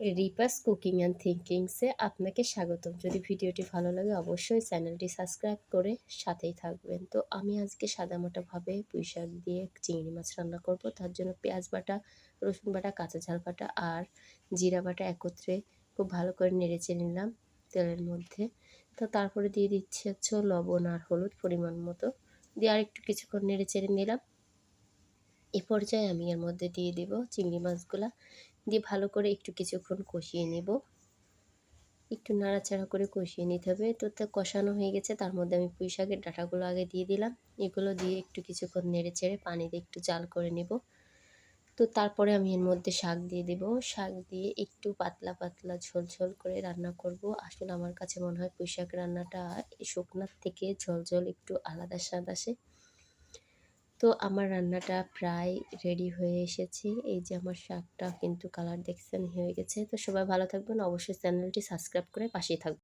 রিপাস cooking and থিঙ্কিংসে আপনাকে স্বাগতম। যদি ভিডিওটি ভালো লাগে অবশ্যই চ্যানেলটি সাবস্ক্রাইব করে সাথেই থাকবেন। তো আমি আজকে সাদামাটাভাবে পুঁই শাক দিয়ে চিংড়ি মাছ রান্না করব। তার জন্য পেঁয়াজ বাটা, রসুন বাটা, কাঁচা ঝাল বাটা আর জিরা বাটা একত্রে খুব ভালো করে নেড়েচেড়ে নিলাম তেলের মধ্যে। তো তারপরে দিয়ে দিচ্ছি হচ্ছে লবণ আর হলুদ পরিমাণ মতো, দিয়ে আর একটু কিছুক্ষণ নেড়েচেড়ে নিলাম। এ পর্যায়ে আমি এর মধ্যে দিয়ে দেব চিংড়ি মাছগুলা, দিয়ে ভালো করে একটু কিছুক্ষণ কষিয়ে নেব। একটু নাড়াচাড়া করে কষিয়ে নিতে হবে। তো কষানো হয়ে গেছে, তার মধ্যে আমি পুঁই শাকের ডাঁটাগুলো আগে দিয়ে দিলাম। এগুলো দিয়ে একটু কিছুক্ষণ নেড়ে চেড়ে পানি দিয়ে একটু জাল করে নেব। তো তারপরে আমি এর মধ্যে শাক দিয়ে দেব। শাক দিয়ে একটু পাতলা পাতলা ঝোল ঝোল করে রান্না করব। আসলে আমার কাছে মনে হয় পুঁই শাক রান্নাটা শুকনার থেকে ঝোল ঝোল একটু আলাদা স্বাদ আসে। তো আমার রান্নাটা প্রায় রেডি হয়ে এসেছে। এই যে আমার শাকটা কিন্তু কালার দেখছেন হয়ে গেছে। তো সবাই ভালো থাকবেন, অবশ্যই চ্যানেলটি সাবস্ক্রাইব করে পাশেই থাকবেন।